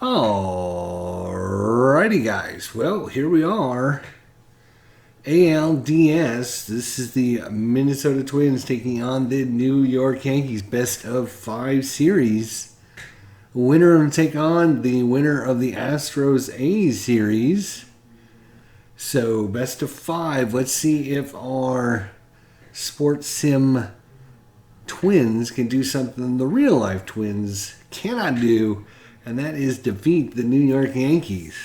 Alrighty, guys. Well, here we are. ALDS. This is the Minnesota Twins taking on the New York Yankees. Best of 5 series. Winner will take on the winner of the Astros A series. So, best of 5. Let's see if our sports sim twins can do something the real life twins cannot do, and that is defeat the New York Yankees.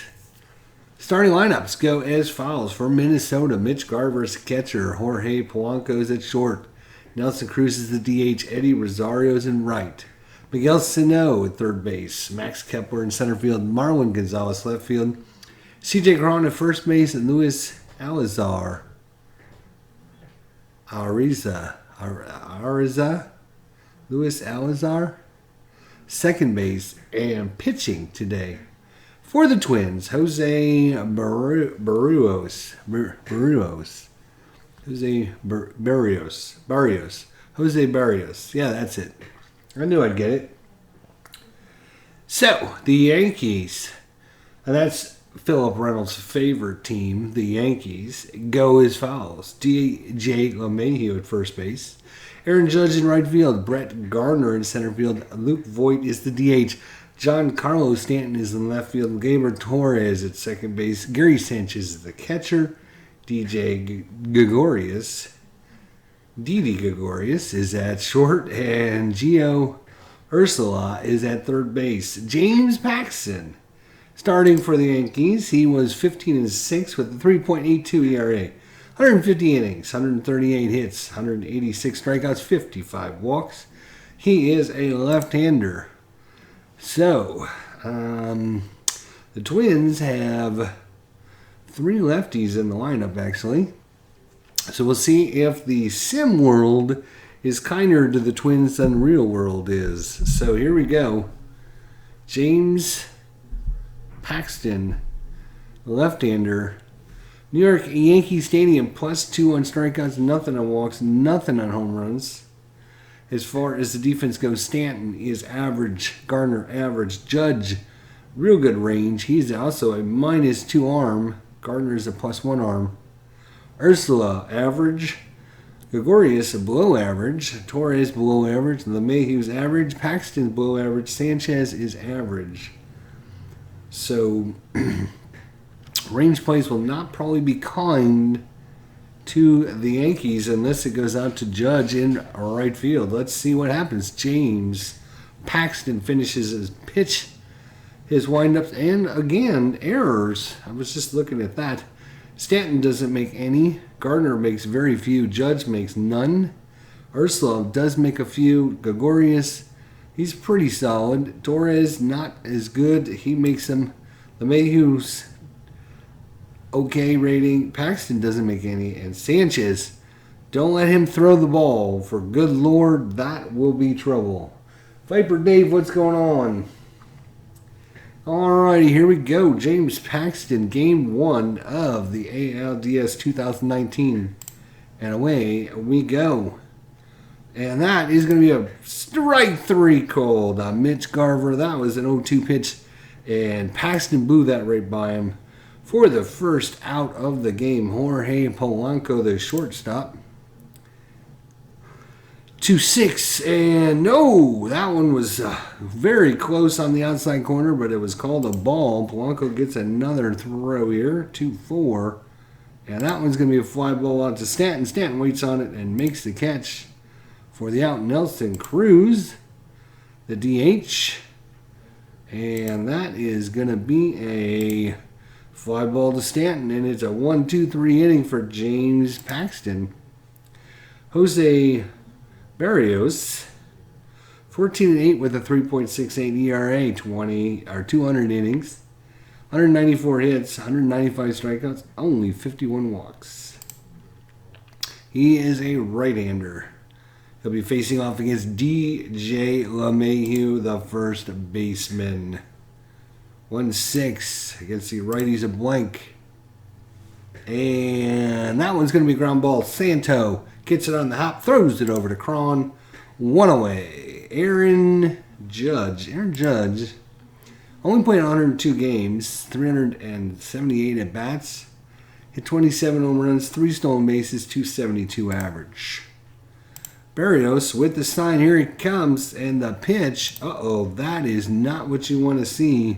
Starting lineups go as follows. For Minnesota, Mitch Garver is catcher, Jorge Polanco is at short, Nelson Cruz is the DH, Eddie Rosario is in right, Miguel Sano at third base, Max Kepler in center field, Marwin Gonzalez left field, CJ Cron at first base, and Luis Ariza, Luis Alazar, second base, and pitching today. For the Twins, Jose Barrios. Yeah, that's it. I knew I'd get it. So, the Yankees, and that's Philip Reynolds' favorite team, the Yankees, go as follows. DJ LeMahieu at first base, Aaron Judge in right field, Brett Gardner in center field, Luke Voigt is the DH, Giancarlo Stanton is in left field, Gleyber Torres at second base, Gary Sanchez is the catcher, Didi Gregorius is at short, and Gio Urshela is at third base. James Paxton starting for the Yankees. He was 15-6 with a 3.82 ERA. 150 innings, 138 hits, 186 strikeouts, 55 walks. He is a left-hander. So, the Twins have 3 lefties in the lineup, actually. So we'll see if the sim world is kinder to the Twins than real world is. So here we go. James Paxton, left-hander. New York Yankee Stadium, +2 on strikeouts, nothing on walks, nothing on home runs. As far as the defense goes, Stanton is average, Gardner average, Judge, real good range. He's also a -2 arm. Gardner is a +1 arm. Urshela, average. Gregorius, below average. Torres, below average. LeMahieu's average. Paxton's below average. Sanchez is average. So, range plays will not probably be kind to the Yankees unless it goes out to Judge in right field. Let's see what happens. James Paxton finishes his pitch, his windups, and again, errors. I was just looking at that. Stanton doesn't make any. Gardner makes very few. Judge makes none. Urshela does make a few. Gregorius, he's pretty solid. Torres, not as good. He makes them. LeMahieu's okay rating. Paxton doesn't make any. And Sanchez, don't let him throw the ball. For good Lord, that will be trouble. Viper Dave, what's going on? Alrighty, here we go. James Paxton, Game 1 of the ALDS 2019. And away we go. And that is going to be a strike 3 called on Mitch Garver. That was an 0-2 pitch. And Paxton blew that right by him. For the first out of the game, Jorge Polanco, the shortstop. 2-6, and no, that one was very close on the outside corner, but it was called a ball. Polanco gets another throw here, 2-4, and that one's going to be a fly ball out to Stanton. Stanton waits on it and makes the catch for the out. Nelson Cruz, the DH, and that is going to be a fly ball to Stanton, and it's a 1-2-3 inning for James Paxton. Jose Barrios, 14-8 with a 3.68 ERA, 200 innings, 194 hits, 195 strikeouts, only 51 walks. He is a right-hander. He'll be facing off against DJ LeMahieu, the first baseman. 1-6 against the righties of blank. And that one's going to be ground ball. Santo gets it on the hop, throws it over to Cron. 1 away. Aaron Judge. Aaron Judge only played 102 games, 378 at bats. Hit 27 home runs, 3 stolen bases, 272 average. Berrios with the sign. Here he comes. And the pitch. Uh-oh, that is not what you want to see.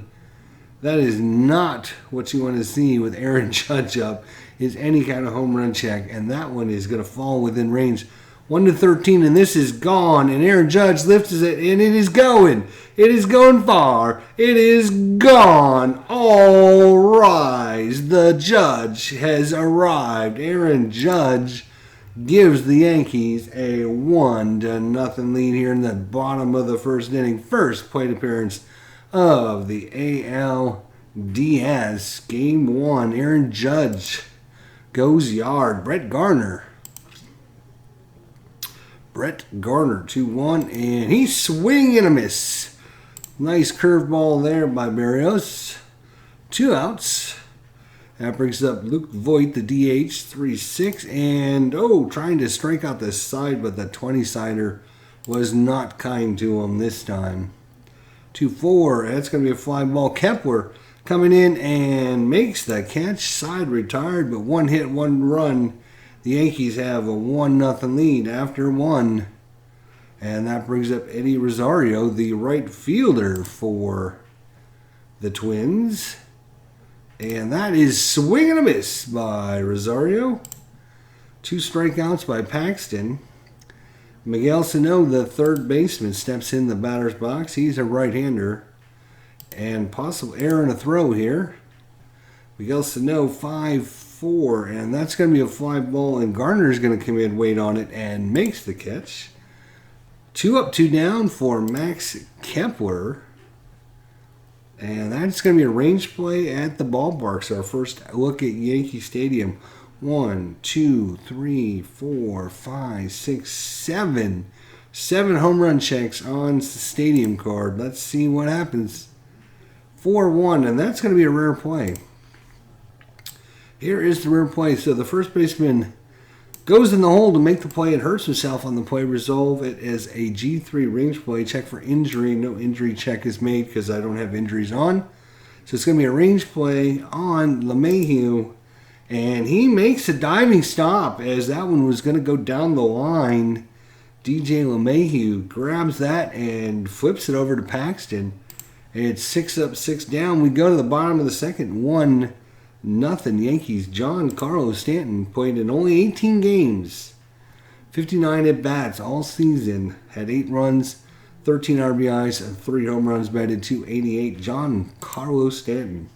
That is not what you want to see with Aaron Judge up, is any kind of home run check. And that one is going to fall within range. 1-13, and this is gone. And Aaron Judge lifts it, and it is going. It is going far. It is gone. All rise. The Judge has arrived. Aaron Judge gives the Yankees a 1-0 lead here in the bottom of the first inning. First plate appearance of the ALDS Game 1. Aaron Judge goes yard. Brett Garner 2-1, and he's swinging and a miss. Nice curveball there by Berrios. 2 outs. That brings up Luke Voigt, the DH, 3-6, and trying to strike out the side, but the 20-sider was not kind to him this time. 2-4, that's going to be a fly ball. Kepler coming in and makes the catch. Side retired, but 1 hit, 1 run. The Yankees have a 1-0 lead after 1. And that brings up Eddie Rosario, the right fielder for the Twins. And that is swing and a miss by Rosario. 2 strikeouts by Paxton. Miguel Sano, the third baseman, steps in the batter's box. He's a right-hander. And possible error in a throw here. Miguel Sano, 5-4. And that's going to be a fly ball. And Garner's going to come in, wait on it, and makes the catch. 2 up, 2 down for Max Kepler. And that's going to be a range play at the ballpark. So our first look at Yankee Stadium. 1, 2, 3, 4, 5, 6, 7. 7 home run checks on the stadium card. Let's see what happens. 4-1, and that's going to be a rare play. Here is the rare play. So the first baseman goes in the hole to make the play and hurts himself on the play. Resolve it as a G3 range play. Check for injury. No injury check is made because I don't have injuries on. So it's going to be a range play on LeMahieu. And he makes a diving stop as that one was going to go down the line. DJ LeMahieu grabs that and flips it over to Paxton. It's 6 up, 6 down. We go to the bottom of the second. 1-0 Yankees. Giancarlo Stanton played in only 18 games. 59 at-bats all season. Had 8 runs, 13 RBIs, and 3 home runs, batted .288. Giancarlo Stanton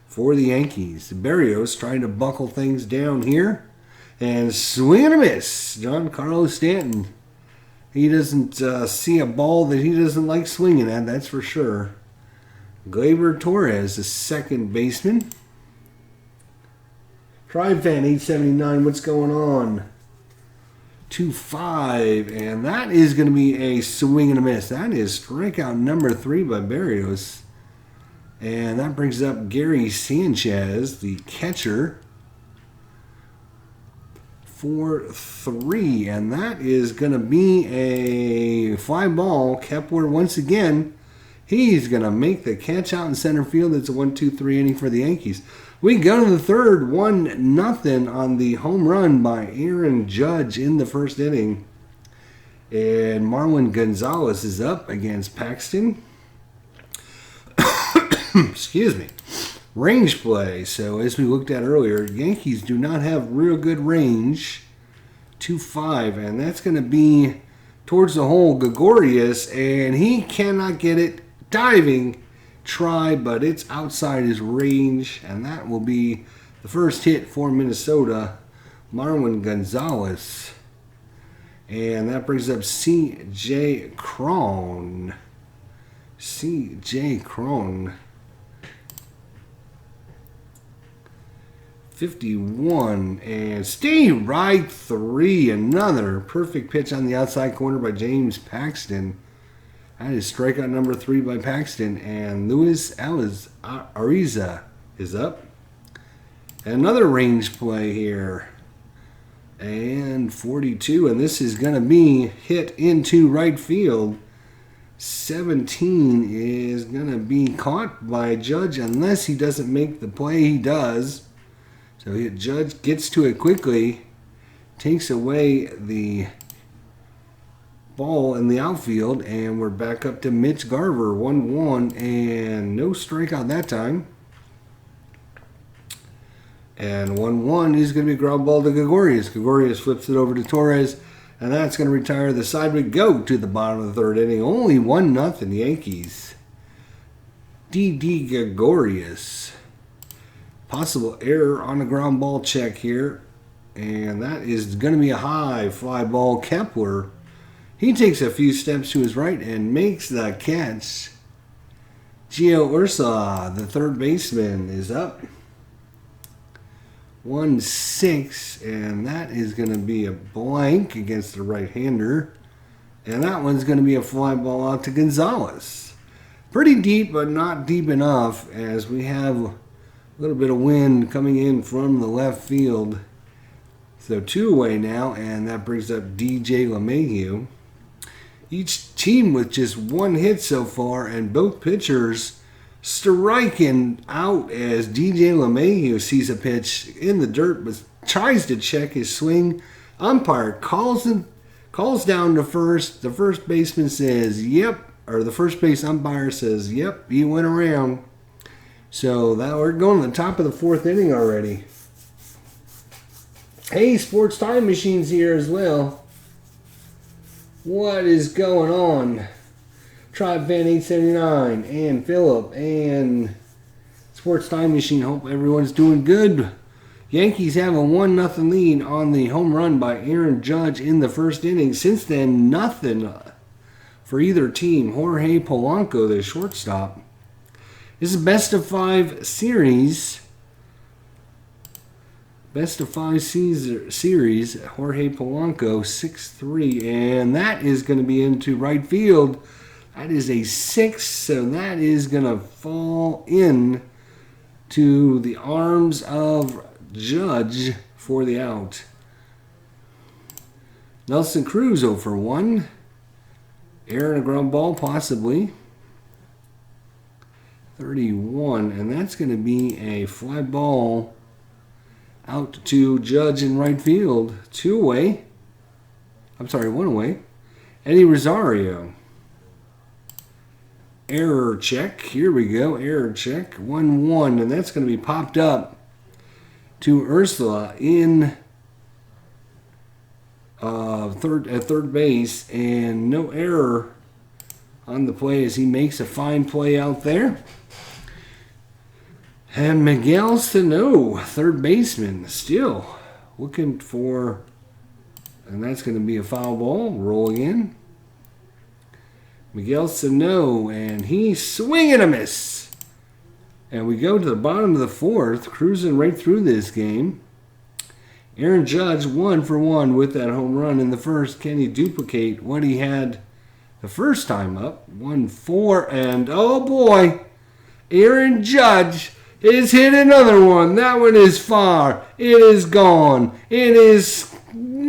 for the Yankees. Berrios trying to buckle things down here. And swing and a miss. Giancarlo Stanton. He doesn't see a ball that he doesn't like swinging at, that's for sure. Gleyber Torres, the second baseman. Tribe Fan 879, what's going on? 2-5, and that is going to be a swing and a miss. That is strikeout number 3 by Berrios. And that brings up Gary Sanchez, the catcher, for 3. And that is going to be a fly ball. Kepler, once again, he's going to make the catch out in center field. It's a 1-2-3 inning for the Yankees. We go to the third, 1-0 on the home run by Aaron Judge in the first inning. And Marwin Gonzalez is up against Paxton. Excuse me. Range play. So as we looked at earlier, Yankees do not have real good range. 2-5, and that's going to be towards the hole. Gregorius, and he cannot get it. Diving try, but it's outside his range, and that will be the first hit for Minnesota. Marwin Gonzalez. And that brings up C.J. Cron. C.J. Cron. 51, and stay right 3. Another perfect pitch on the outside corner by James Paxton. That is strikeout number 3 by Paxton. And Luis Ariza is up. Another range play here. And 42. And this is going to be hit into right field. 17 is going to be caught by Judge unless he doesn't make the play. He does. So Judge gets to it quickly. Takes away the ball in the outfield, and we're back up to Mitch Garver, 1-1, and no strikeout that time. And 1-1 is going to be a ground ball to Gregorius. Gregorius flips it over to Torres, and that's going to retire the side. We go to the bottom of the third inning. Only 1-0 Yankees. D.D. Gregorius. Possible error on the ground ball check here. And that is going to be a high fly ball. Kepler, he takes a few steps to his right and makes the catch. Gio Ursa, the third baseman, is up. 1-6, and that is going to be a blank against the right-hander. And that one's going to be a fly ball out to Gonzalez. Pretty deep, but not deep enough, as we have a little bit of wind coming in from the left field. So 2 away now, and that brings up DJ LeMahieu. Each team with just 1 hit so far, and both pitchers striking out as DJ LeMahieu sees a pitch in the dirt, but tries to check his swing. Umpire calls down to first. The first baseman says, yep, or the first base umpire says, yep, you went around. So that we're going to the top of the 4th inning already. Hey, Sports Time Machine's here as well. What is going on? Tribe Fan 879 and Philip and Sports Time Machine. Hope everyone's doing good. Yankees have a 1-0 lead on the home run by Aaron Judge in the first inning. Since then, nothing for either team. Jorge Polanco, the shortstop. This is a best-of-5 series. Best-of-5 series. Jorge Polanco, 6-3. And that is going to be into right field. That is a 6, so that is going to fall in to the arms of Judge for the out. Nelson Cruz 0 for 1. Error and a ground ball, possibly. 31, and that's going to be a fly ball out to Judge in right field. 2 away. I'm sorry, 1 away. Eddie Rosario. Error check. Here we go. Error check. 1-1. And that's going to be popped up to Ursula in third base. And no error on the play as he makes a fine play out there. And Miguel Sano, third baseman, still looking for, and that's going to be a foul ball. Rolling in. Miguel Sano, and he's swinging a miss. And we go to the bottom of the 4th, cruising right through this game. Aaron Judge 1 for 1 with that home run in the first. Can he duplicate what he had the first time up? 1-4, and oh boy, Aaron Judge has hit another one. That one is far. It is gone. It is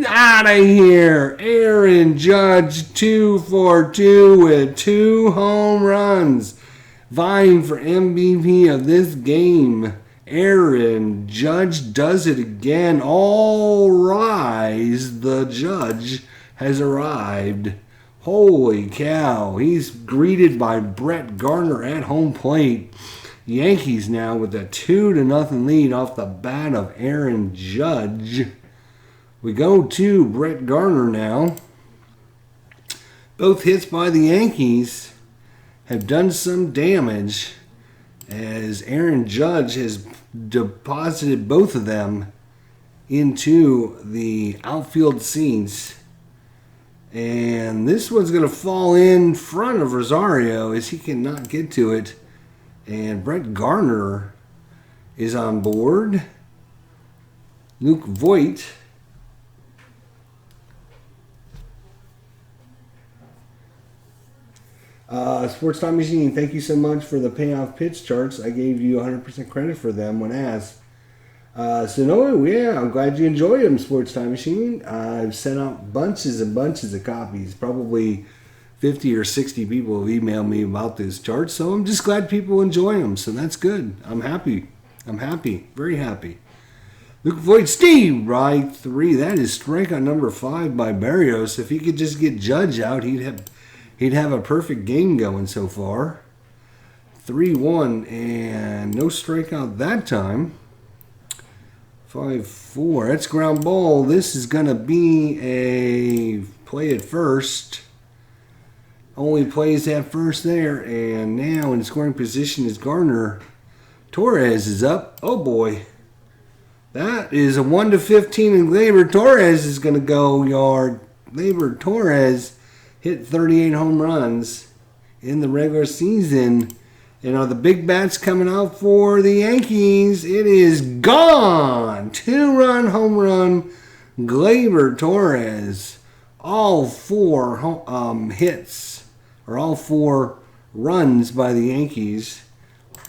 out of here. Aaron Judge 2 for 2 with 2 home runs. Vying for MVP of this game. Aaron Judge does it again. All rise. The Judge has arrived. Holy cow. He's greeted by Brett Gardner at home plate. Yankees now with a 2-0 lead off the bat of Aaron Judge. We go to Brett Gardner now. Both hits by the Yankees have done some damage as Aaron Judge has deposited both of them into the outfield seats. And this one's going to fall in front of Rosario as he cannot get to it. And Brett Gardner is on board. Luke Voigt Sports Time Machine, thank you so much for the payoff pitch charts. I gave you 100% credit for them when asked. So no, yeah, I'm glad you enjoyed them, Sports Time Machine. I've sent out bunches and bunches of copies. Probably 50 or 60 people have emailed me about this chart, so I'm just glad people enjoy them. So that's good. I'm happy. Very happy. Luke Voigt, Steve, right 3. That is strikeout number 5 by Barrios. If he could just get Judge out, he'd have a perfect game going so far. 3-1 and no strikeout that time. 5-4. That's ground ball. This is going to be a play at first. Only plays at first there. And now in scoring position is Gardner. Torres is up. Oh boy. That is a 1-15 and Gleyber Torres is going to go yard. Gleyber Torres hit 38 home runs in the regular season. And are the big bats coming out for the Yankees? It is gone. 2-run home run. Gleyber Torres. All 4 hits, or all 4 runs by the Yankees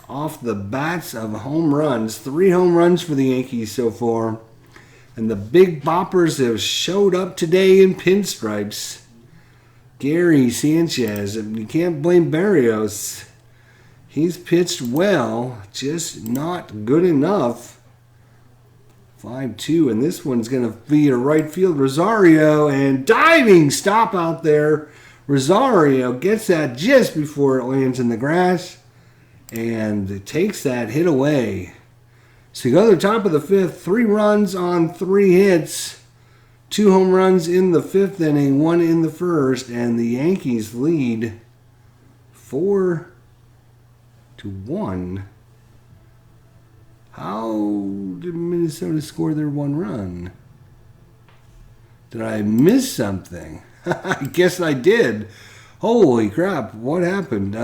off the bats of home runs. 3 home runs for the Yankees so far. And the big boppers have showed up today in pinstripes. Gary Sanchez. You can't blame Barrios. He's pitched well, just not good enough. 5-2, and this one's going to be a right field. Rosario, and diving stop out there. Rosario gets that just before it lands in the grass. And it takes that hit away. So you go to the top of the 5th, 3 runs on 3 hits, 2 home runs in the 5th inning, 1 in the 1st, and the Yankees lead 4-1. How did Minnesota score their 1 run? Did I miss something? I guess I did. Holy crap, what happened?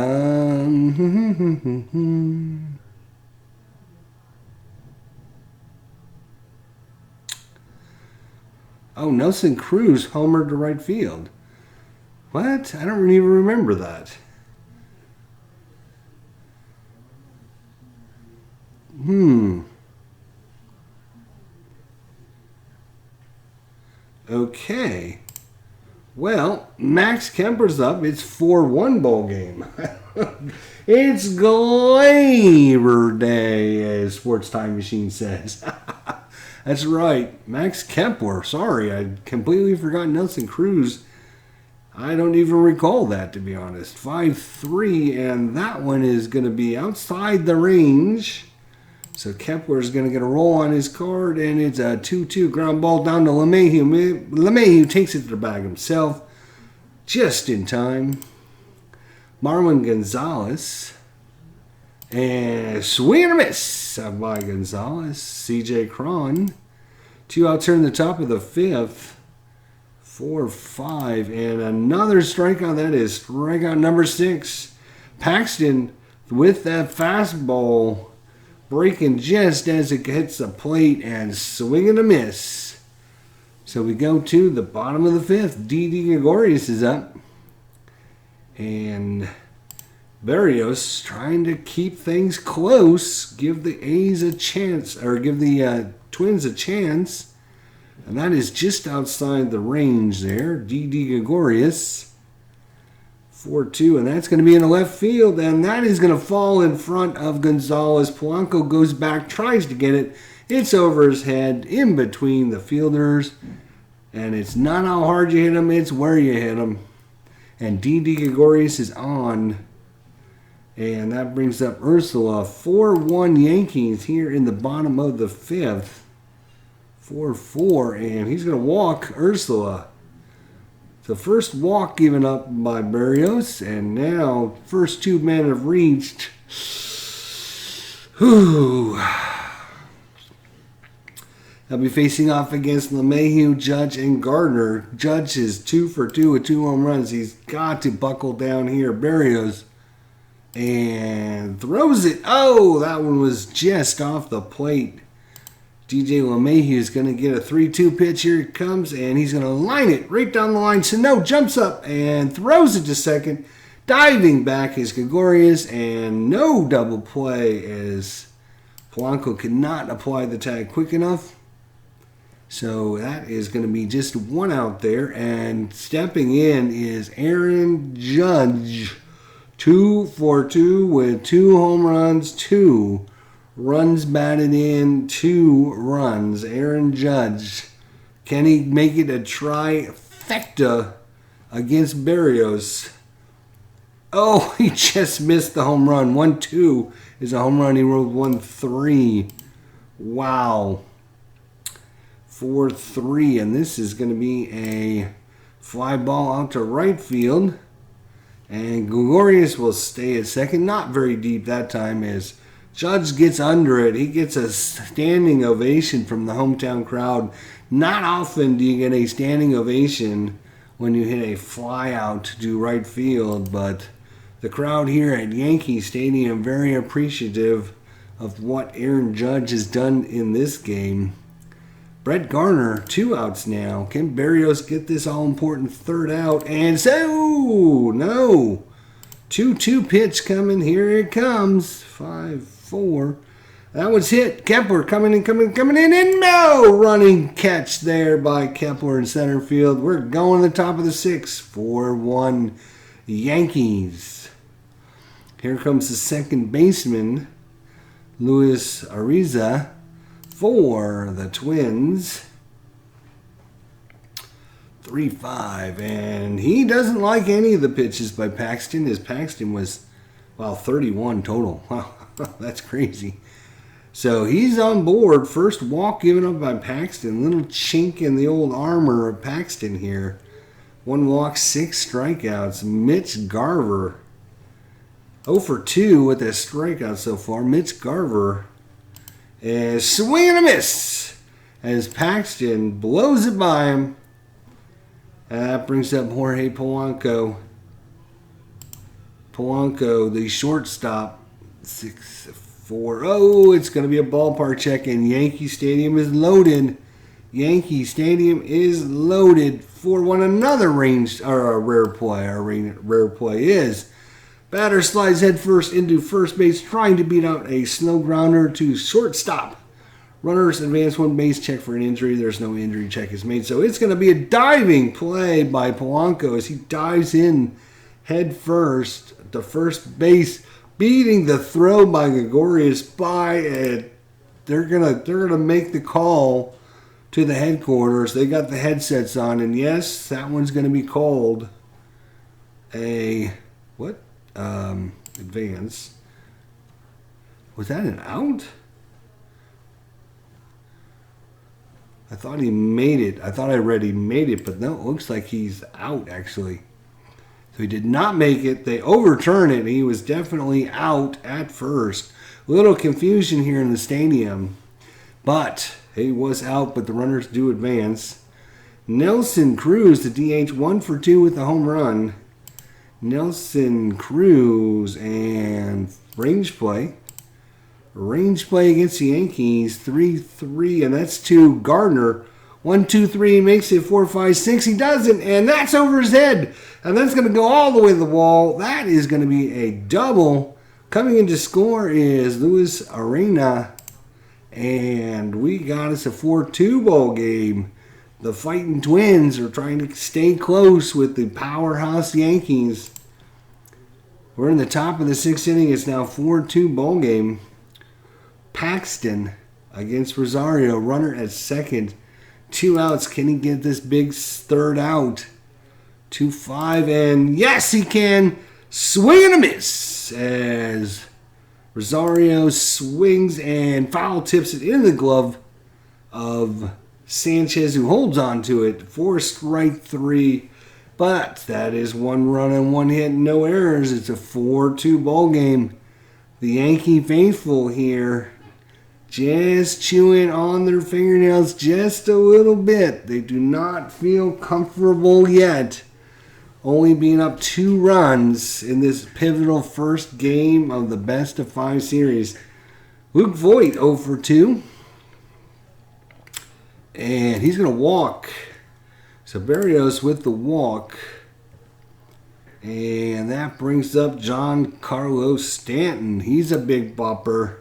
Oh, Nelson Cruz homered to right field. What? I don't even remember that. Okay. Well, Max Kemper's up. It's 4-1 ball game. It's Gleyber Day, as Sports Time Machine says. That's right. Max Kemper. Sorry, I completely forgot Nelson Cruz. I don't even recall that, to be honest. 5-3, and that one is going to be outside the range. So Kepler is going to get a roll on his card, and it's a 2-2 ground ball down to LeMahieu. LeMahieu takes it to the bag himself, just in time. Marwin Gonzalez, and swing and a miss by Gonzalez. C.J. Cron, 2 outs here in the top of the 5th. 4-5, and another strikeout. That is strikeout number 6. Paxton with that fastball, breaking just as it hits the plate and swinging a miss. So we go to the bottom of the 5th. Didi Gregorius is up. And Barrios trying to keep things close, give the A's a chance, or give the Twins a chance. And that is just outside the range there. Didi Gregorius. 4-2, and that's going to be in the left field, and that is going to fall in front of Gonzalez. Polanco goes back, tries to get it. It's over his head, in between the fielders, and it's not how hard you hit him, it's where you hit him. And Didi Gregorius is on, and that brings up Ursula. 4-1 Yankees here in the bottom of the 5th. 4-4, and he's going to walk Ursula. The first walk given up by Barrios, and now first 2 men have reached. They'll be facing off against LeMahieu, Judge, and Gardner. Judge is 2 for 2 with 2 home runs. He's got to buckle down here. Barrios, and throws it. Oh, that one was just off the plate. DJ LeMahieu is going to get a 3-2 pitch. Here it comes, and he's going to line it right down the line. Sano jumps up and throws it to second. Diving back is Gregorius, and no double play as Polanco could not apply the tag quick enough. So that is going to be just one out there. And stepping in is Aaron Judge. 2 for 2 with 2 home runs, 2 runs batted in, 2 runs. Aaron Judge. Can he make it a trifecta against Berrios? Oh, he just missed the home run. 1-2 is a home run. He rolled 1-3. Wow. 4-3. And this is going to be a fly ball out to right field. And Gregorius will stay at second. Not very deep that time as Judge gets under it. He gets a standing ovation from the hometown crowd. Not often do you get a standing ovation when you hit a fly out to right field, but the crowd here at Yankee Stadium very appreciative of what Aaron Judge has done in this game. Brett Garner, 2 outs now. Can Berrios get this all-important third out? And so, no. 2-2 pitch coming. Here it comes. 5-4. That was hit. Kepler coming in, and no running catch there by Kepler in center field. We're going to the top of the 6th. 4-1 Yankees. Here comes the second baseman, Luis Ariza, for the Twins. 3-5, and he doesn't like any of the pitches by Paxton, as Paxton was, 31 total. Wow, that's crazy. So he's on board. First walk given up by Paxton. Little chink in the old armor of Paxton here. 1 walk, 6 strikeouts. Mitch Garver, 0 for 2 with a strikeout so far. Mitch Garver is swing and a miss as Paxton blows it by him. And that brings up Jorge Polanco. Polanco, the shortstop, 6-4. Oh, it's going to be a ballpark check, and Yankee Stadium is loaded. Yankee Stadium is loaded. 4-1, another rare play. Our rare play is batter slides headfirst into first base, trying to beat out a slow grounder to shortstop. Runners advance 1 base, check for an injury. There's no injury, check is made. So it's going to be a diving play by Polanco as he dives in headfirst to first base, beating the throw by Gregorius by it. They're gonna make the call to the headquarters. They got the headsets on, and yes, that one's gonna be called a advance. Was that an out? I thought he made it. I thought I read he made it, but no, it looks like he's out actually. So he did not make it. They overturn it. He was definitely out at first. A little confusion here in the stadium. But he was out, but the runners do advance. Nelson Cruz, the DH, 1 for 2 with a home run. Nelson Cruz and range play. Range play against the Yankees, 3-3, and that's to Gardner. 1-2-3, makes it 4-5-6. He doesn't, and that's over his head. And that's going to go all the way to the wall. That is going to be a double. Coming in to score is Luis Arena. And we got us a 4-2 ball game. The Fighting Twins are trying to stay close with the powerhouse Yankees. We're in the top of the 6th inning. It's now 4-2 ball game. Paxton against Rosario. Runner at second. 2 outs. Can he get this big third out? 2-5, and yes, he can. Swing and a miss as Rosario swings and foul tips it in the glove of Sanchez, who holds on to it for strike 3. But that is 1 run and 1 hit, no errors. It's a 4-2 ball game. The Yankee faithful here just chewing on their fingernails just a little bit. They do not feel comfortable yet, only being up 2 runs in this pivotal first game of the best of 5 series. Luke Voigt 0 for 2. And he's going to walk. So Berrios with the walk. And that brings up Giancarlo Stanton. He's a big bopper.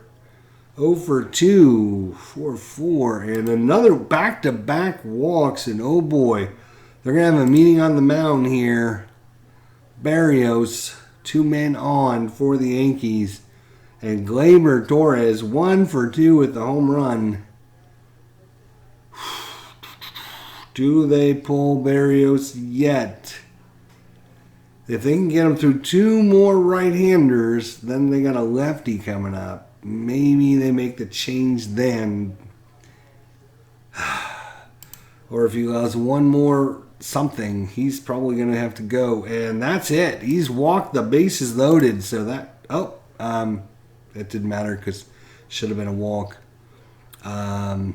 0 for 2, 4. And another back-to-back walks. And oh boy, they're going to have a meeting on the mound here. Barrios, 2 men on for the Yankees. And Gleyber Torres, 1 for 2 with the home run. Do they pull Barrios yet? If they can get him through 2 more right-handers, then they got a lefty coming up. Maybe they make the change then. Or if he allows 1 more something, he's probably going to have to go. And that's it. He's walked, the bases loaded. So that, it didn't matter because it should have been a walk. So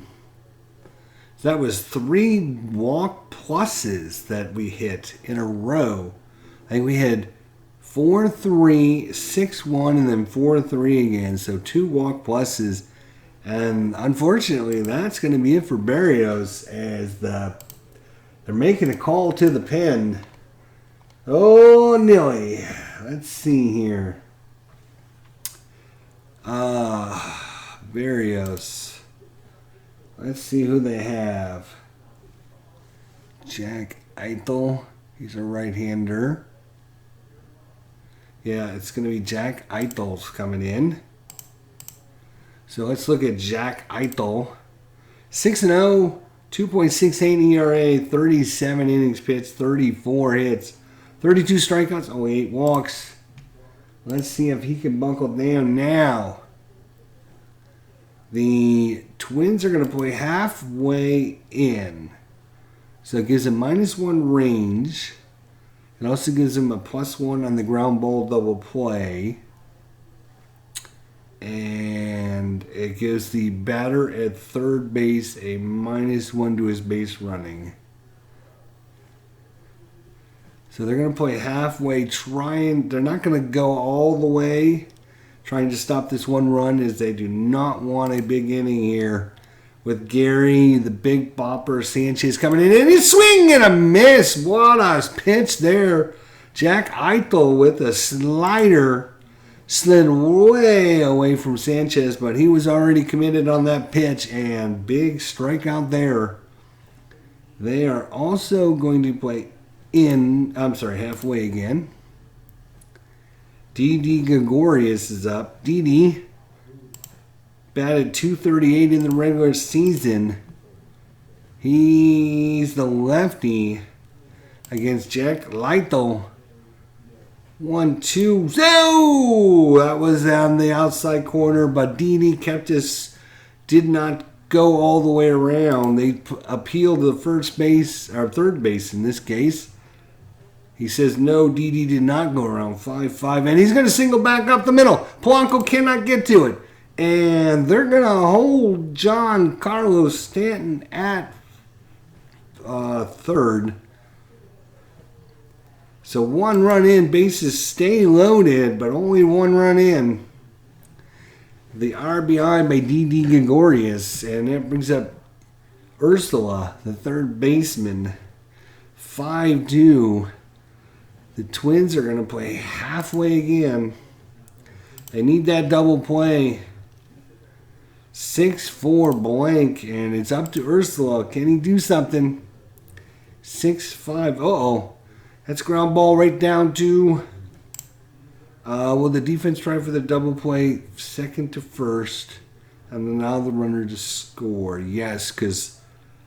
that was 3 walk pluses that we hit in a row. I think we had 4-3, 6-1, and then 4-3 again. So 2 walk pluses. And unfortunately, that's going to be it for Barrios as they're making a call to the pen. Oh, Nilly. Let's see here. Barrios. Let's see who they have. Jack Eitel. He's a right-hander. Yeah, it's going to be Jack Eitel's coming in. So let's look at Jack Eitel. 6-0, 2.68 ERA, 37 innings pitched, 34 hits, 32 strikeouts, only 8 walks. Let's see if he can buckle down now. The Twins are going to play halfway in. So it gives him -1 range. It also gives him a +1 on the ground ball double play. And it gives the batter at third base a -1 to his base running. So they're going to play halfway, they're not going to go all the way, trying to stop this 1 run, as they do not want a big inning here. With Gary, the big bopper, Sanchez coming in, and he's swing and a miss. What a pitch there. Jack Eitel with a slider. Slid way away from Sanchez, but he was already committed on that pitch, and big strikeout there. They are also going to play halfway again. Didi Gregorius is up. Didi batted .238 in the regular season. He's the lefty against Jack Eitel. 1-2. So that was on the outside corner, but Didi did not go all the way around. They appealed to the first base, or third base in this case. He says no, Didi did not go around. 5-5, and he's going to single back up the middle. Polanco cannot get to it. And they're going to hold Giancarlo Stanton at third. So 1 run in, bases stay loaded, but only 1 run in. The RBI by Didi Gregorius, and that brings up Ursula, the third baseman. 5-2. The Twins are going to play halfway again. They need that double play. 6-4 blank, and it's up to Ursula. Can he do something? 6-5. Uh-oh. That's ground ball right down to... will the defense try for the double play? Second to first. And now the runner to score. Yes, because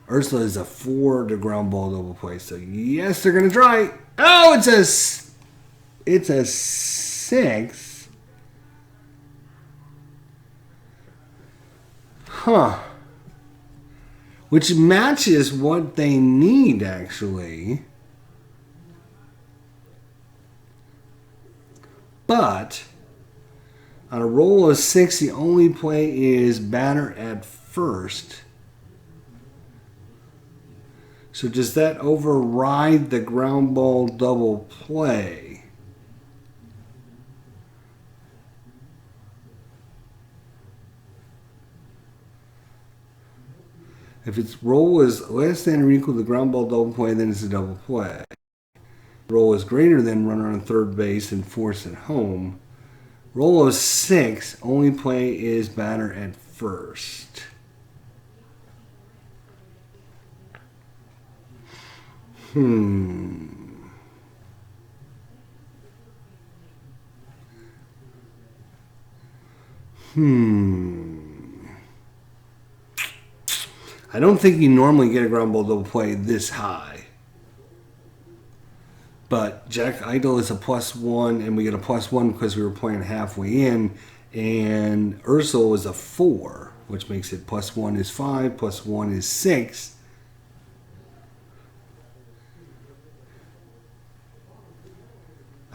Ursula is a 4 to ground ball double play. So, yes, they're going to try. Oh, it's a 6. Huh. Which matches what they need, actually. But on a roll of 6, the only play is batter at first. So does that override the ground ball double play? If its roll is less than or equal to the ground ball double play, then it's a double play. Roll is greater than runner on third base and force at home. Roll is 6. Only play is batter at first. I don't think you normally get a ground ball double play this high. But Jack Idle is a +1, and we get a +1 because we were playing halfway in. And Ursel is a 4, which makes it +1 is 5, +1 is 6.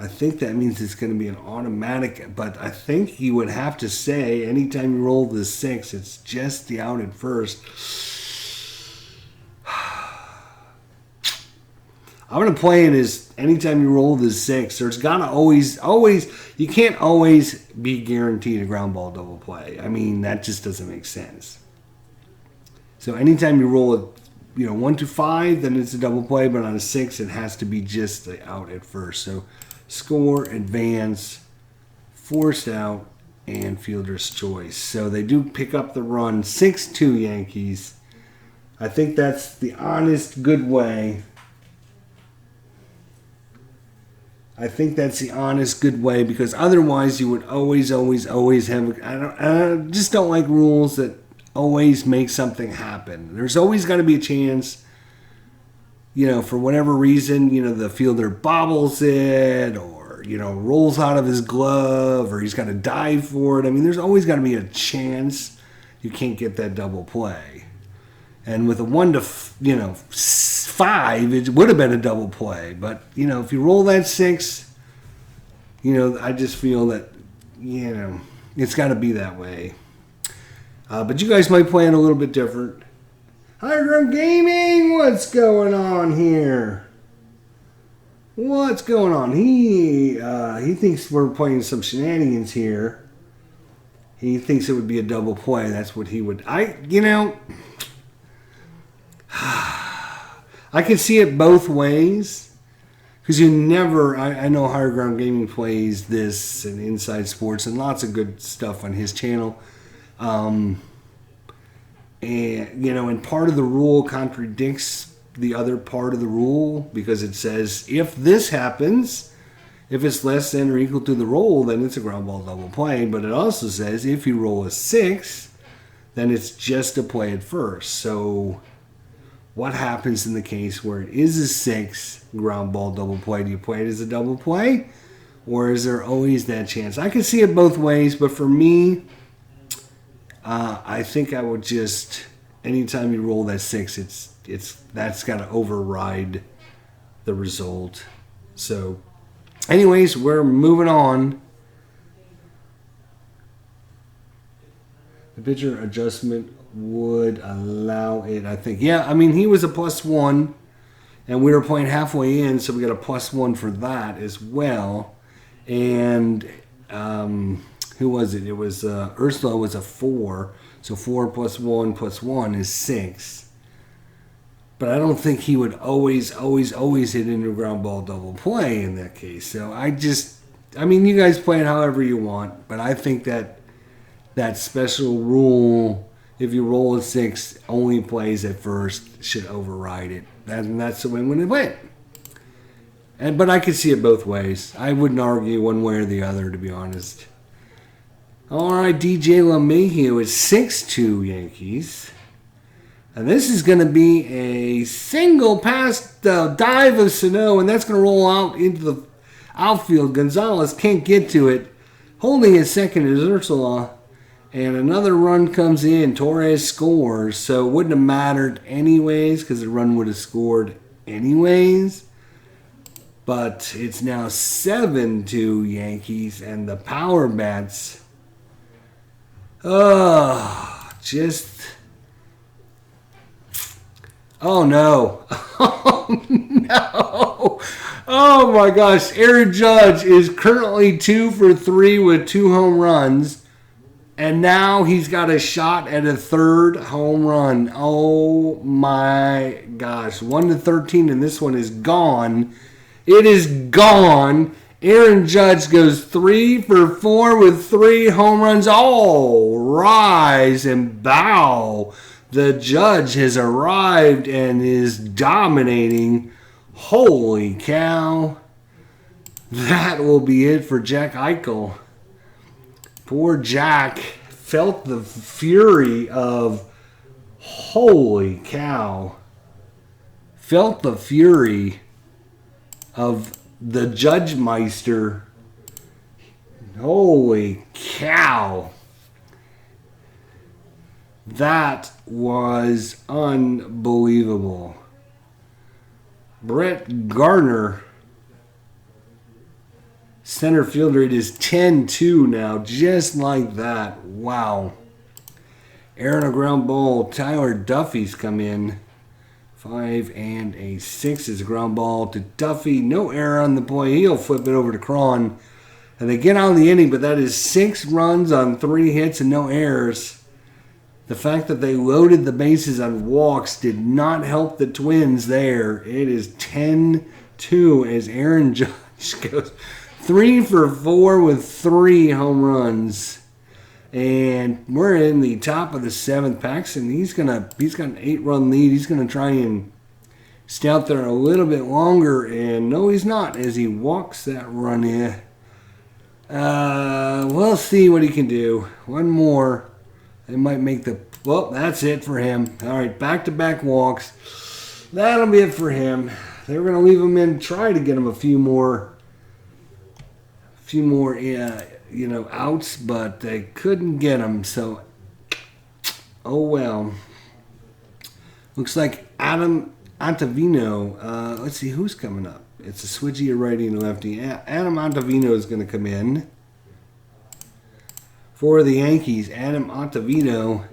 I think that means it's going to be an automatic, but I think you would have to say anytime you roll the 6, it's just the out at first. I'm going to play it as anytime you roll the 6, there's got to always, you can't always be guaranteed a ground ball double play. I mean, that just doesn't make sense. So anytime you roll it, 1 to 5, then it's a double play, but on a 6, it has to be just the out at first. So score, advance, forced out, and fielder's choice. So they do pick up the run, 6-2 Yankees. I think that's the honest, good way. Because otherwise you would always have. I just don't like rules that always make something happen. There's always got to be a chance. For whatever reason, the fielder bobbles it, or rolls out of his glove, or he's got to dive for it. I mean, there's always got to be a chance you can't get that double play. And with a 1 to 5, it would have been a double play. But if you roll that 6, I just feel that it's got to be that way. But you guys might play it a little bit different. Hydro Gaming, what's going on here? What's going on? He thinks we're playing some shenanigans here. He thinks it would be a double play. That's what he would. I can see it both ways. Because you never, I know Higher Ground Gaming plays this and Inside Sports and lots of good stuff on his channel. And part of the rule contradicts the other part of the rule, because it says if this happens, if it's less than or equal to the roll, then it's a ground ball double play. But it also says if you roll a 6, then it's just a play at first. So what happens in the case where it is a 6 ground ball double play? Do you play it as a double play, or is there always that chance? I can see it both ways, but for me, I think I would just, anytime you roll that 6, that's got to override the result. So, anyways, we're moving on. The pitcher adjustment would allow it, I think. Yeah, I mean, he was a +1, and we were playing halfway in, so we got a +1 for that as well. And who was it? It was Ursula was a 4, so 4 + 1 + 1 is 6. But I don't think he would always hit into a ground ball double play in that case. So you guys play it however you want, but I think that special rule, if you roll a 6, only plays at first, should override it. That's the way when it went. But I could see it both ways. I wouldn't argue one way or the other, to be honest. All right, DJ LeMahieu is 6-2 Yankees. And this is going to be a single past dive of Sano, and that's going to roll out into the outfield. Gonzalez can't get to it. Holding at second is Ursula. And another run comes in. Torres scores. So it wouldn't have mattered anyways, because the run would have scored anyways. But it's now 7-2 Yankees. And the power bats. Oh no. Oh no. Oh my gosh. Aaron Judge is currently 2 for 3 with 2 home runs. And now he's got a shot at a 3rd home run. Oh my gosh. 1 to 13, and this one is gone. It is gone. Aaron Judge goes 3 for 4 with 3 home runs. All rise and bow. The Judge has arrived and is dominating. Holy cow. That will be it for Jack Eichel. Poor Jack felt the fury of, holy cow. Felt the fury of the Judge Meister. Holy cow. That was unbelievable. Brett Gardner, center fielder, it is 10-2 now, just like that. Wow. Aaron a ground ball. Tyler Duffy's come in. 5 and a 6 is a ground ball to Duffy. No error on the play. He'll flip it over to Cron. And they get out of the inning, but that is 6 runs on 3 hits and no errors. The fact that they loaded the bases on walks did not help the Twins there. It is 10-2 as Aaron Judge goes 3 for 4 with 3 home runs. And we're in the top of the 7th. Paxton, he's got an 8-run lead. He's gonna try and stay out there a little bit longer, and no, he's not, as he walks that run in. We'll see what he can do. One more. They might make the. Well, that's it for him. All right, back-to-back walks. That'll be it for him. They were gonna leave him in, try to get him a few more. Outs, but they couldn't get him, so oh well. Looks like Adam Ottavino. Let's see who's coming up. It's a switchy righty and lefty. Adam Ottavino is going to come in for the Yankees. Adam Ottavino,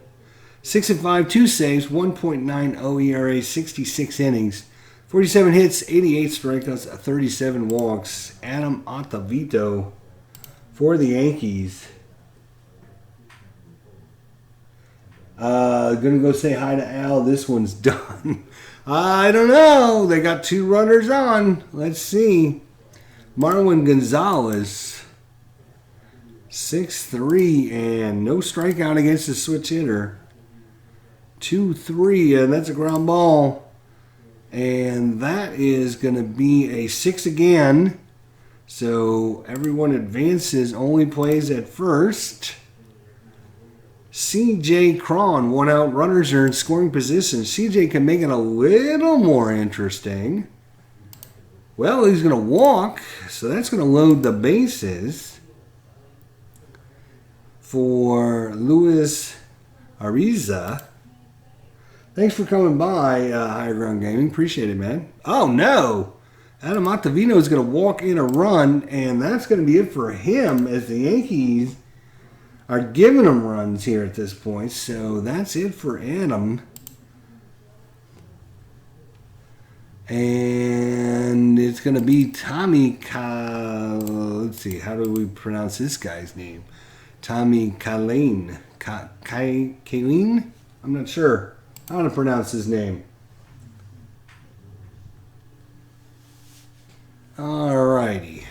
6-5, 2 saves, 1.90 ERA, 66 innings, 47 hits, 88 strikeouts, 37 walks. Adam Ottavino for the Yankees. Gonna go say hi to Al. This one's done. I don't know. They got 2 runners on. Let's see. Marwin Gonzalez, 6-3, and no strikeout against the switch hitter. 2-3, and that's a ground ball. And that is going to be a 6 again. So everyone advances, only plays at first. C.J. Cron, 1 out, runners are in scoring position. C.J. can make it a little more interesting. Well, he's going to walk, so that's going to load the bases for Luis Ariza. Thanks for coming by, Higher Ground Gaming. Appreciate it, man. Oh, no. Adam Ottavino is going to walk in a run, and that's going to be it for him as the Yankees are giving him runs here at this point. So that's it for Adam. And it's going to be Tommy let's see, how do we pronounce this guy's name? Tommy Kaline. Kaline? I'm not sure how to pronounce his name. Alrighty.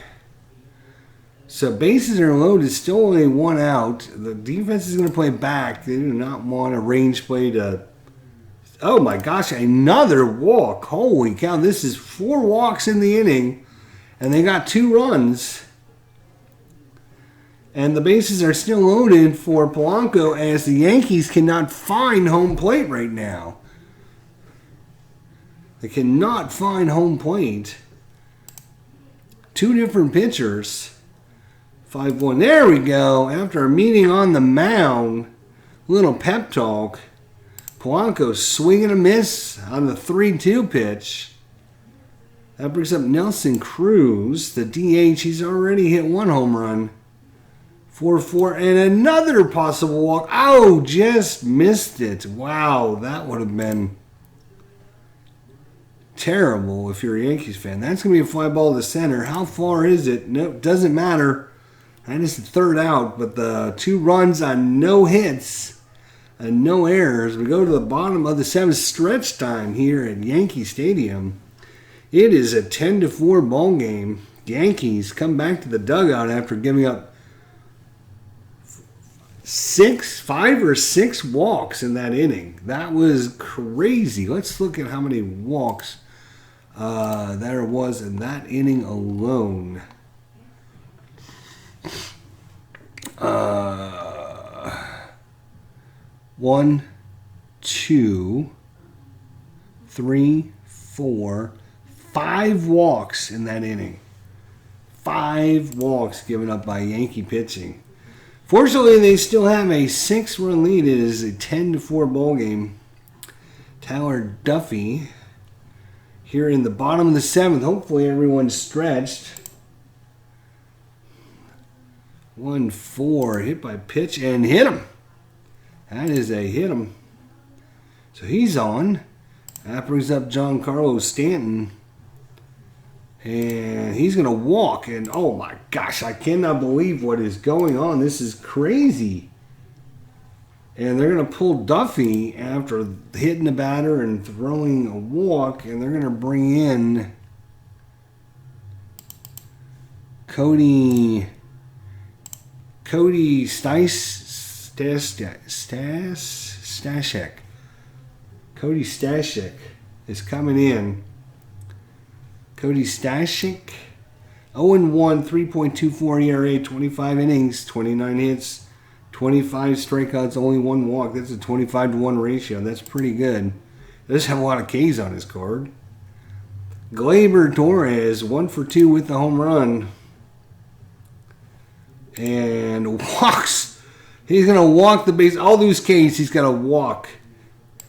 So bases are loaded, still only 1 out. The defense is going to play back. They do not want a range play to... Oh my gosh, another walk. Holy cow, this is 4 walks in the inning. And they got 2 runs. And the bases are still loaded for Polanco as the Yankees cannot find home plate right now. They cannot find home plate. 2 different pitchers. 5-1. There we go. After a meeting on the mound, little pep talk. Polanco swing and a miss on the 3-2 pitch. That brings up Nelson Cruz, the DH. He's already hit 1 home run. 4-4 and another possible walk. Oh, just missed it. Wow, that would have been terrible if you're a Yankees fan. That's going to be a fly ball to center. How far is it? No, doesn't matter. That is the 3rd out, but the 2 runs on no hits and no errors. We go to the bottom of the 7th, stretch time here at Yankee Stadium. It is a 10-4 ball game. Yankees come back to the dugout after giving up 5 or 6 walks in that inning. That was crazy. Let's look at how many walks there was in that inning alone. 1, 2, 3, 4, 5 walks in that inning. 5 walks given up by Yankee pitching. Fortunately, they still have a 6-run lead. It is a 10-4 ball game. Tyler Duffy here in the bottom of the 7th. Hopefully everyone's stretched. 1-4 hit by pitch and hit him. That is a hit him. So he's on. That brings up Giancarlo Stanton. And he's going to walk. And oh my gosh, I cannot believe what is going on. This is crazy. And they're going to pull Duffy after hitting the batter and throwing a walk. And they're going to bring in Cody Stashek. Cody Stashek is coming in. Cody Stashek, 0-1, 3.24 ERA, 25 innings, 29 hits, 25 strikeouts, only 1 walk. That's a 25-1 ratio. That's pretty good. Does have a lot of Ks on his card. Gleyber Torres, 1 for 2 with the home run. And walks. He's going to walk the base. All those Ks, he's got to walk.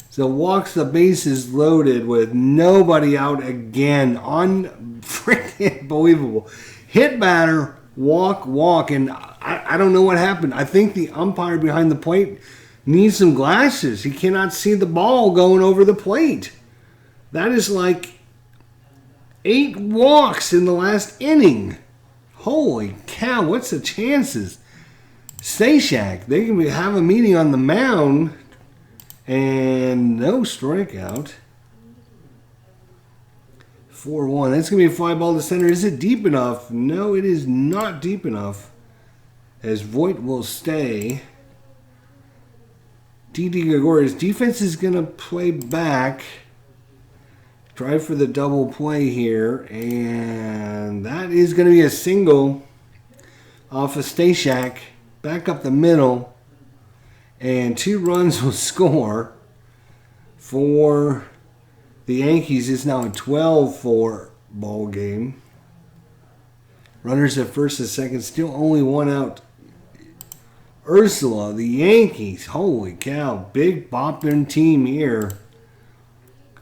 So walks the bases loaded with nobody out again. Unfreaking believable. Hit batter, walk. And I don't know what happened. I think the umpire behind the plate needs some glasses. He cannot see the ball going over the plate. That is like 8 walks in the last inning. Holy cow, what's the chances? Stashak, they can have a meeting on the mound. And no strikeout. 4-1. That's going to be a fly ball to center. Is it deep enough? No, it is not deep enough. As Voit will stay. Didi Gregorius. Defense is going to play back. Try for the double play here. And that is going to be a single off of Stashak. Back up the middle. And 2 runs will score for the Yankees. It's now a 12-4 ball game. Runners at first and second. Still only 1 out. Ursula, the Yankees. Holy cow. Big bopping team here.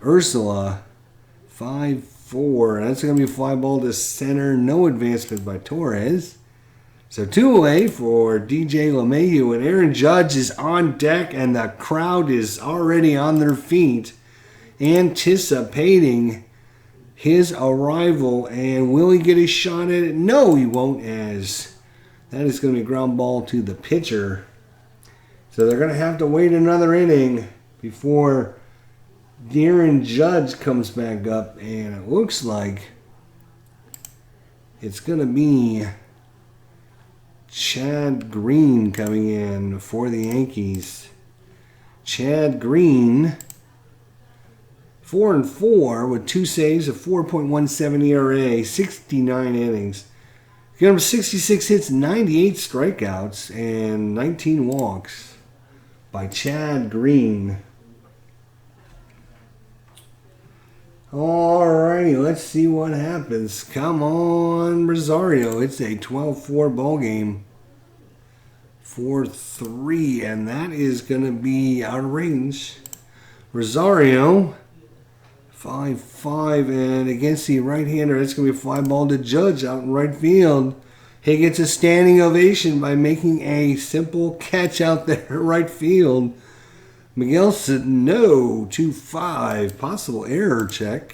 Ursula, 5-4. That's going to be a fly ball to center. No advancement by Torres. So 2 away for DJ LeMahieu, and Aaron Judge is on deck, and the crowd is already on their feet, anticipating his arrival. And will he get a shot at it? No, he won't, as that is going to be a ground ball to the pitcher. So they're going to have to wait another inning before Aaron Judge comes back up, and it looks like it's going to be Chad Green coming in for the Yankees. Chad Green, 4-4 with 2 saves, a 4.17 ERA, 69 innings. Got him 66 hits, 98 strikeouts, and 19 walks by Chad Green. Alrighty, let's see what happens. Come on, Rosario. It's a 12-4 ball game. 4-3, and that is going to be out of range. Rosario, 5-5, and against the right-hander, it's going to be a fly ball to Judge out in right field. He gets a standing ovation by making a simple catch out there in right field. Miguel said no, 2-5. Possible error check.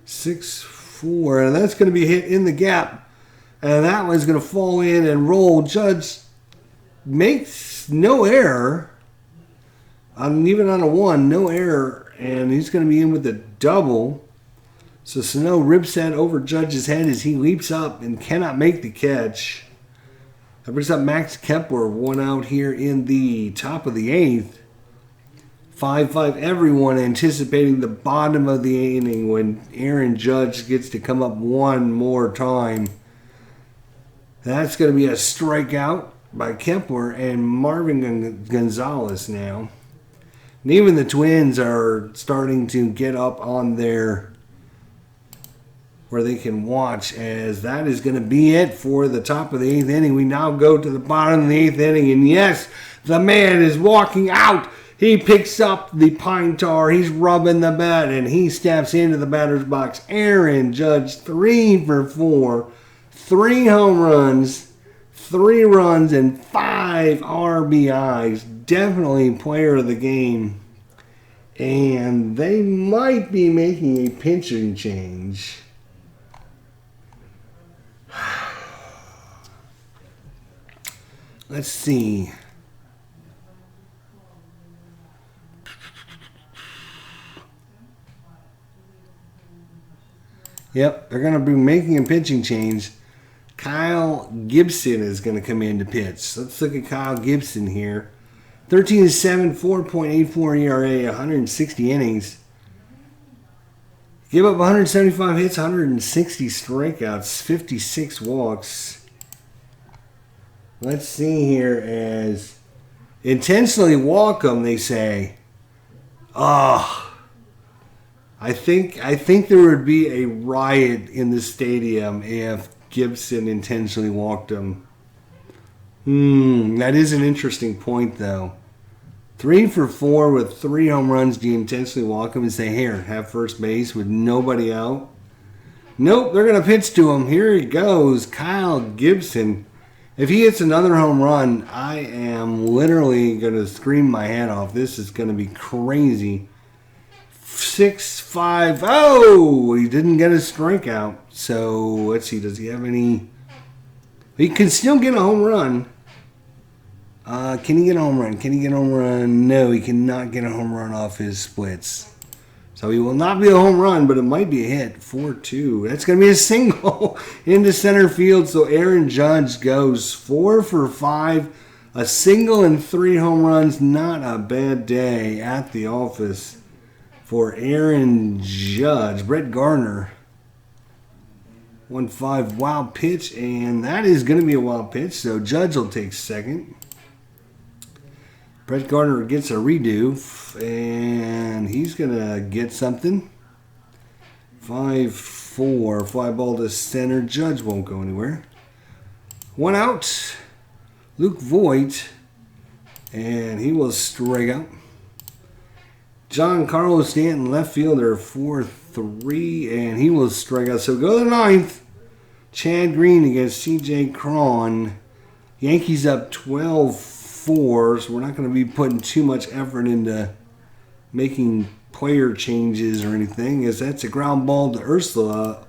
6-4. And that's going to be hit in the gap. And that one's going to fall in and roll. Judge makes no error. Even on a 1, no error. and he's going to be in with a double. So Sano rips that over Judge's head as he leaps up and cannot make the catch. That brings up Max Kepler, one out here in the top of the 8th. 5-5, everyone anticipating the bottom of the inning when Aaron Judge gets to come up one more time. That's going to be a strikeout by Kepler and Marvin Gonzalez now. And even the Twins are starting to get up on their, where they can watch, as that is going to be it for the top of the 8th inning. We now go to the bottom of the 8th inning, and yes, the man is walking out. He picks up the pine tar, he's rubbing the bat, and he steps into the batter's box. Aaron Judge, 3 for 4, 3 home runs, 3 runs, and 5 RBIs. Definitely player of the game. And they might be making a pitching change. Let's see. Yep, they're going to be making a pitching change. Kyle Gibson is going to come in to pitch. Let's look at Kyle Gibson here. 13-7, 4.84 ERA, 160 innings. Give up 175 hits, 160 strikeouts, 56 walks. Let's see here, as intentionally walk them, they say. I think there would be a riot in the stadium if Gibson intentionally walked him. That is an interesting point, though. 3 for 4 with 3 home runs. Do you intentionally walk him and say, here, have first base with nobody out? Nope, they're going to pitch to him. Here he goes, Kyle Gibson. If he hits another home run, I am literally going to scream my head off. This is going to be crazy. 6-5. Oh, he didn't get a strikeout. So, let's see. Does he have any? He can still get a home run. Can he get a home run? Can he get a home run? No, he cannot get a home run off his splits. So he will not be a home run, but it might be a hit. 4-2. That's going to be a single into center field. So Aaron Judge goes 4 for 5. A single and 3 home runs. Not a bad day at the office for Aaron Judge. Brett Gardner. 1-5 wild pitch, and that is going to be a wild pitch. So Judge will take second. Brett Gardner gets a redo, and he's going to get something. 5-4, fly ball to center. Judge won't go anywhere. 1 out. Luke Voigt, and he will strike out. John Carlos Stanton, left fielder, 4-3, and he will strike out. So go to the 9th. Chad Green against C.J. Cron. Yankees up 12-4, so we're not going to be putting too much effort into making player changes or anything, as that's a ground ball to Ursula.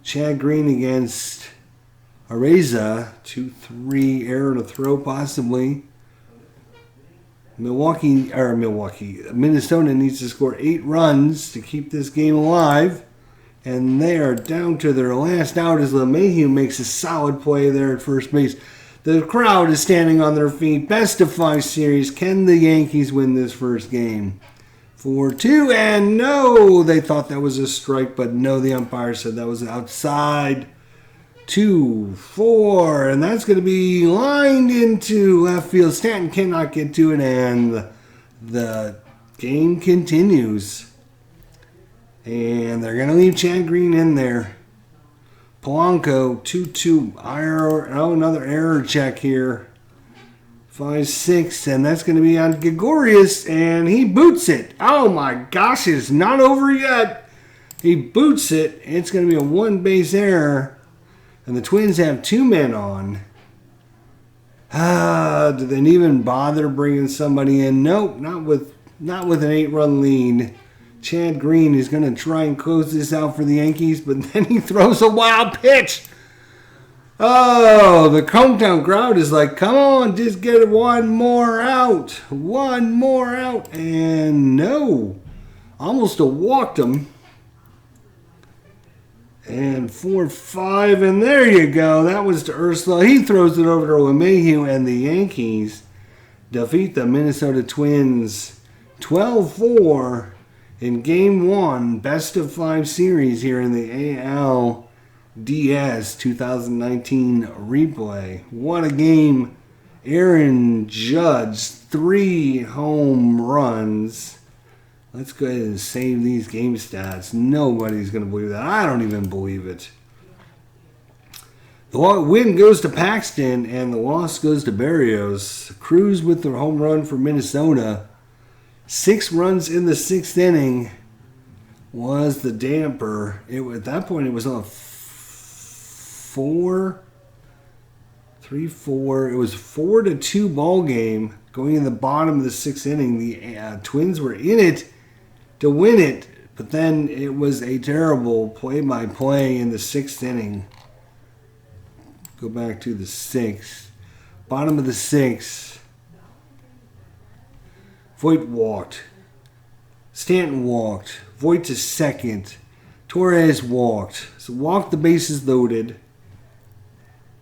Chad Green against Areza, 2-3, error to throw possibly. Minnesota needs to score 8 runs to keep this game alive. And they are down to their last out as LeMahieu makes a solid play there at first base. The crowd is standing on their feet. Best of 5 series. Can the Yankees win this first game? 4-2, and no! They thought that was a strike, but no, the umpire said that was outside. 2-4, and that's going to be lined into left field. Stanton cannot get to it, and the game continues. And they're going to leave Chad Green in there. Polanco, 2-2. Another error check here. 5-6, and that's going to be on Gregorius, and he boots it. Oh my gosh, it's not over yet. He boots it. It's going to be a 1-base error. And the Twins have 2 men on. Did they even bother bringing somebody in? Nope, not with an 8-run lead. Chad Green is going to try and close this out for the Yankees, but then he throws a wild pitch. Oh, the hometown crowd is like, come on, just get one more out. One more out. And no. Almost walked him. And 4-5, and there you go. That was to Ursula. He throws it over to LeMahieu, and the Yankees defeat the Minnesota Twins 12-4 in Game 1, best of 5 series here in the ALDS 2019 replay. What a game. Aaron Judge, 3 home runs. Let's go ahead and save these game stats. Nobody's going to believe that. I don't even believe it. The win goes to Paxton, and the loss goes to Berrios. Cruz with the home run for Minnesota. 6 runs in the 6th inning was the damper. At that point, it was on a 4-3-4. It was 4-2 ball game going in the bottom of the 6th inning. The Twins were in it to win it, but then it was a terrible play-by-play in the 6th inning. Go back to the 6th. Bottom of the 6th. Voit walked. Stanton walked. Voit to second. Torres walked. So walked, the bases loaded.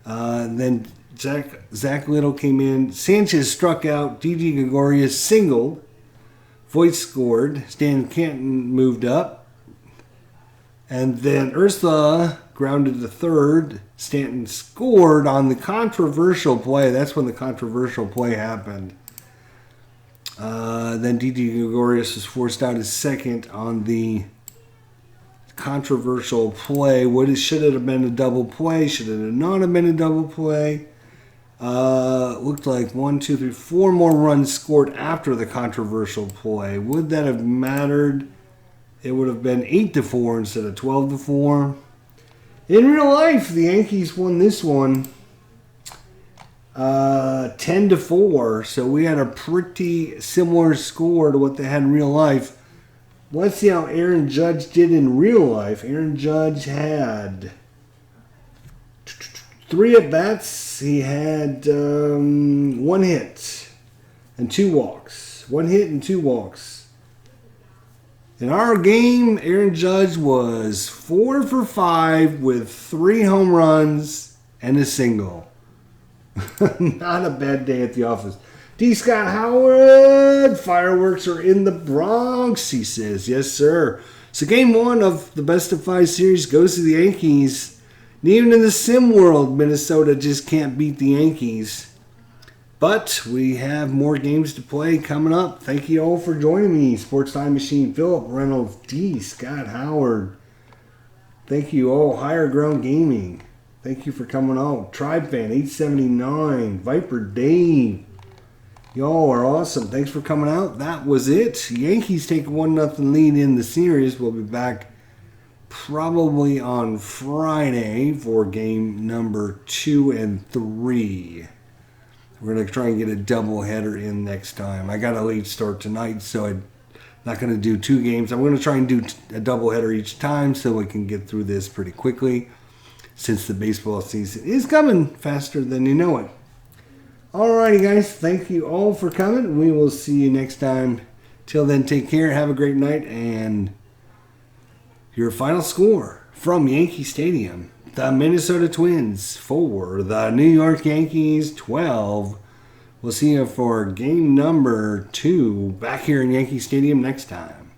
Then Zach Little came in. Sanchez struck out. Didi Gregorius singled. Voit scored. Stan Canton moved up. And then Ursula grounded to third. Stanton scored on the controversial play. That's when the controversial play happened. Then Didi Gregorius was forced out as second on the controversial play. Should it have been a double play? Should it have not have been a double play? Looked like 4 more runs scored after the controversial play. Would that have mattered? It would have been 8-4 instead of 12-4. In real life, the Yankees won this one 10-4. So we had a pretty similar score to what they had in real life. Let's see how Aaron Judge did in real life. Aaron Judge had 3 at-bats. He had 1 hit and 2 walks. 1 hit and 2 walks. In our game, Aaron Judge was 4 for 5 with 3 home runs and a single. Not a bad day at the office. D. Scott Howard, fireworks are in the Bronx, he says. Yes, sir. So game 1 of the best of 5 series goes to the Yankees. And even in the sim world, Minnesota just can't beat the Yankees. But we have more games to play coming up. Thank you all for joining me. Sports Time Machine, Philip Reynolds, D. Scott Howard. Thank you all. Higher Ground Gaming. Thank you for coming on. Tribe Fan 879. Viper Dave. Y'all are awesome. Thanks for coming out. That was it. Yankees take a 1-0 lead in the series. We'll be back probably on Friday for game number 2 and 3. We're going to try and get a doubleheader in next time. I got a late start tonight, so I'm not going to do 2 games. I'm going to try and do a doubleheader each time so we can get through this pretty quickly since the baseball season is coming faster than you know it. Alrighty, guys. Thank you all for coming. We will see you next time. Till then, take care. Have a great night. And your final score from Yankee Stadium. The Minnesota Twins 4, the New York Yankees 12. We'll see you for game number 2 back here in Yankee Stadium next time.